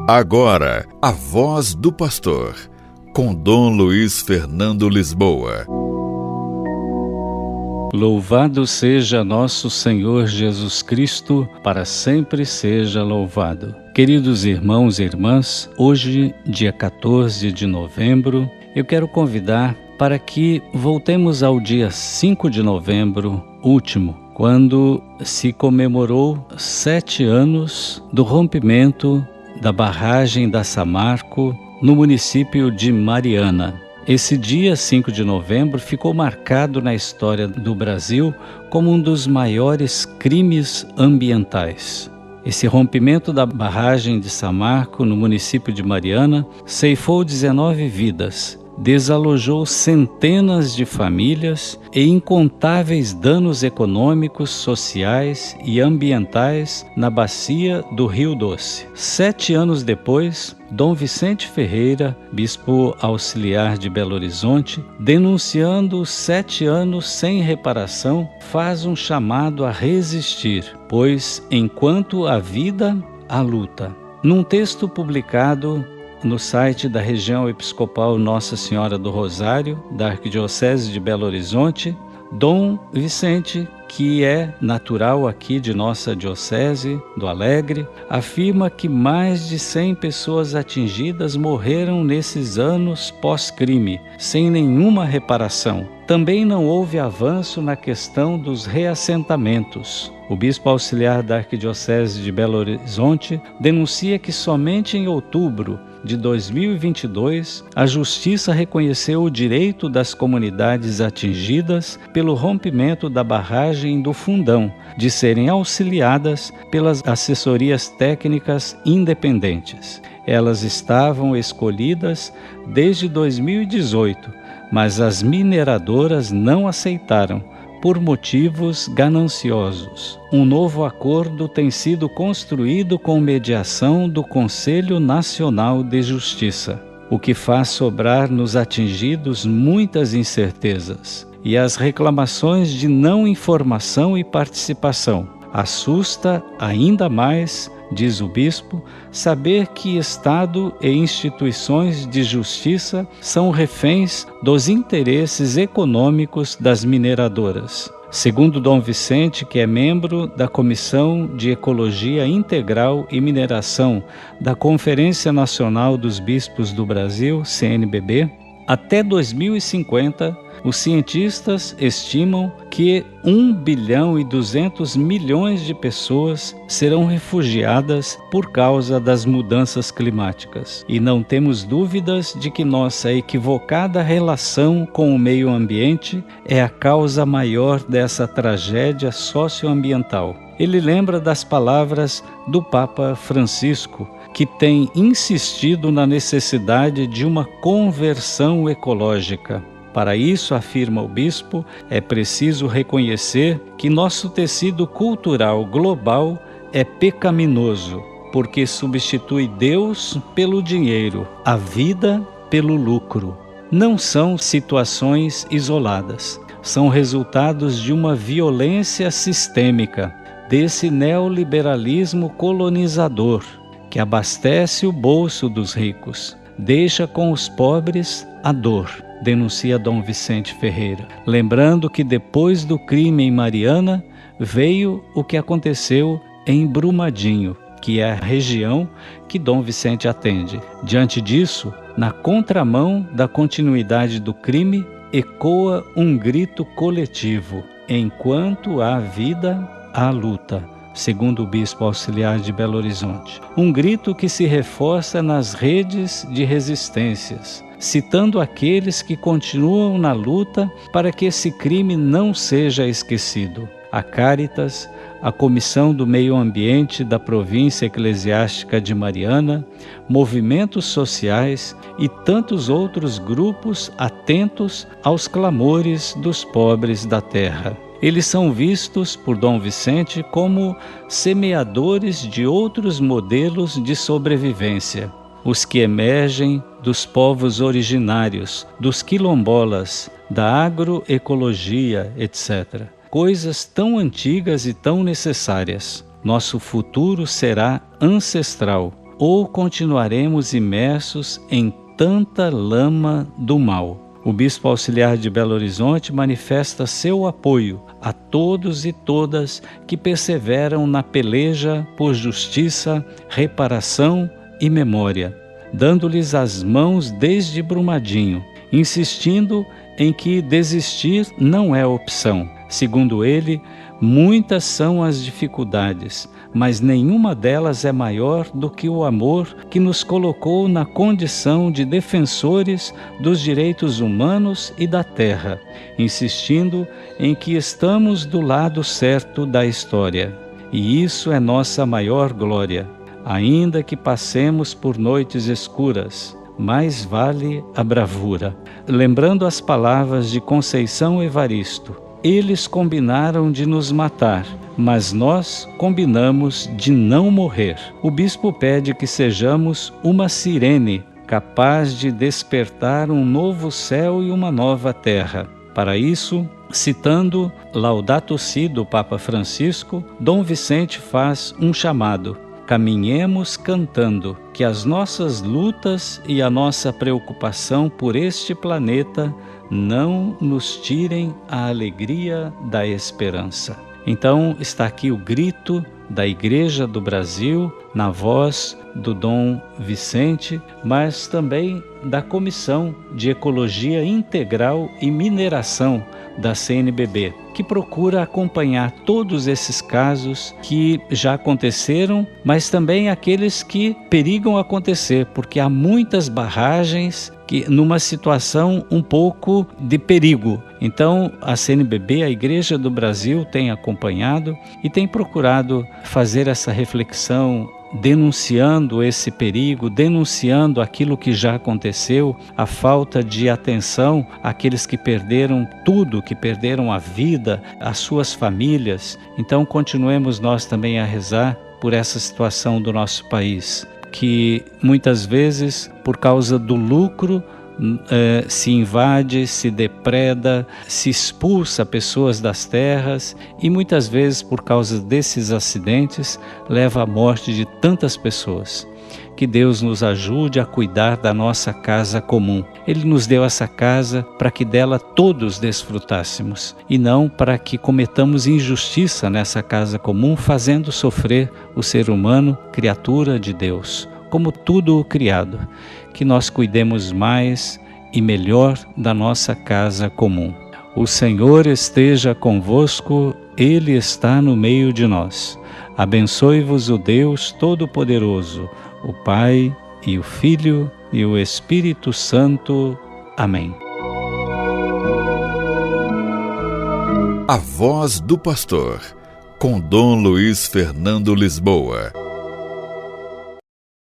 Agora, a voz do pastor, com Dom Luiz Fernando Lisboa. Louvado seja nosso Senhor Jesus Cristo, para sempre seja louvado. Queridos irmãos e irmãs, hoje, dia 14 de novembro, eu quero convidar para que voltemos ao dia 5 de novembro último, quando se comemorou 7 anos do rompimento da barragem da Samarco, no município de Mariana. Esse dia 5 de novembro ficou marcado na história do Brasil como um dos maiores crimes ambientais. Esse rompimento da barragem de Samarco, no município de Mariana, ceifou 19 vidas, desalojou centenas de famílias e incontáveis danos econômicos, sociais e ambientais na bacia do Rio Doce. 7 anos depois, Dom Vicente Ferreira, bispo auxiliar de Belo Horizonte, denunciando os 7 anos sem reparação, faz um chamado a resistir, pois enquanto há vida, há luta. Num texto publicado no site da Região Episcopal Nossa Senhora do Rosário, da Arquidiocese de Belo Horizonte, Dom Vicente, que é natural aqui de nossa diocese, do Alegre, afirma que mais de 100 pessoas atingidas morreram nesses anos pós-crime, sem nenhuma reparação. Também não houve avanço na questão dos reassentamentos. O bispo auxiliar da Arquidiocese de Belo Horizonte denuncia que somente em outubro de 2022, a Justiça reconheceu o direito das comunidades atingidas pelo rompimento da barragem do Fundão de serem auxiliadas pelas assessorias técnicas independentes. Elas estavam escolhidas desde 2018, mas as mineradoras não aceitaram, por motivos gananciosos. Um novo acordo tem sido construído com mediação do Conselho Nacional de Justiça, o que faz sobrar nos atingidos muitas incertezas e as reclamações de não informação e participação. Assusta ainda mais, diz o bispo, saber que Estado e instituições de justiça são reféns dos interesses econômicos das mineradoras. Segundo Dom Vicente, que é membro da Comissão de Ecologia Integral e Mineração da Conferência Nacional dos Bispos do Brasil, CNBB, até 2050, os cientistas estimam que 1 bilhão e 200 milhões de pessoas serão refugiadas por causa das mudanças climáticas. E não temos dúvidas de que nossa equivocada relação com o meio ambiente é a causa maior dessa tragédia socioambiental. Ele lembra das palavras do Papa Francisco, que tem insistido na necessidade de uma conversão ecológica. Para isso, afirma o bispo, é preciso reconhecer que nosso tecido cultural global é pecaminoso, porque substitui Deus pelo dinheiro, a vida pelo lucro. Não são situações isoladas, são resultados de uma violência sistêmica, desse neoliberalismo colonizador, que abastece o bolso dos ricos, deixa com os pobres a dor, denuncia Dom Vicente Ferreira. Lembrando que depois do crime em Mariana, veio o que aconteceu em Brumadinho, que é a região que Dom Vicente atende. Diante disso, na contramão da continuidade do crime, ecoa um grito coletivo: enquanto há vida, há luta. Segundo o bispo auxiliar de Belo Horizonte. Um grito que se reforça nas redes de resistências, citando aqueles que continuam na luta para que esse crime não seja esquecido. A Caritas, a Comissão do Meio Ambiente da Província Eclesiástica de Mariana, movimentos sociais e tantos outros grupos atentos aos clamores dos pobres da terra. Eles são vistos por Dom Vicente como semeadores de outros modelos de sobrevivência, os que emergem dos povos originários, dos quilombolas, da agroecologia, etc. Coisas tão antigas e tão necessárias. Nosso futuro será ancestral, ou continuaremos imersos em tanta lama do mal? O Bispo Auxiliar de Belo Horizonte manifesta seu apoio a todos e todas que perseveram na peleja por justiça, reparação e memória, dando-lhes as mãos desde Brumadinho, insistindo em que desistir não é opção. Segundo ele, muitas são as dificuldades, mas nenhuma delas é maior do que o amor que nos colocou na condição de defensores dos direitos humanos e da terra, insistindo em que estamos do lado certo da história. E isso é nossa maior glória. Ainda que passemos por noites escuras, mais vale a bravura. Lembrando as palavras de Conceição Evaristo, eles combinaram de nos matar, mas nós combinamos de não morrer. O bispo pede que sejamos uma sirene, capaz de despertar um novo céu e uma nova terra. Para isso, citando Laudato Si do Papa Francisco, Dom Vicente faz um chamado: caminhemos cantando, que as nossas lutas e a nossa preocupação por este planeta não nos tirem a alegria da esperança. Então está aqui o grito da Igreja do Brasil, na voz do Dom Vicente, mas também da Comissão de Ecologia Integral e Mineração da CNBB, que procura acompanhar todos esses casos que já aconteceram, mas também aqueles que perigam acontecer, porque há muitas barragens que numa situação um pouco de perigo. Então a CNBB, a Igreja do Brasil, tem acompanhado e tem procurado fazer essa reflexão, denunciando esse perigo, denunciando aquilo que já aconteceu, a falta de atenção àqueles que perderam tudo, que perderam a vida, as suas famílias. Então continuemos nós também a rezar por essa situação do nosso país, que muitas vezes, por causa do lucro, se invade, se depreda, se expulsa pessoas das terras e muitas vezes, por causa desses acidentes, leva à morte de tantas pessoas. Que Deus nos ajude a cuidar da nossa casa comum. Ele nos deu essa casa para que dela todos desfrutássemos e não para que cometamos injustiça nessa casa comum, fazendo sofrer o ser humano, criatura de Deus, como tudo o criado. Que nós cuidemos mais e melhor da nossa casa comum. O Senhor esteja convosco, Ele está no meio de nós. Abençoe-vos o Deus Todo-Poderoso, o Pai e o Filho e o Espírito Santo. Amém. A Voz do Pastor, com Dom Luiz Fernando Lisboa.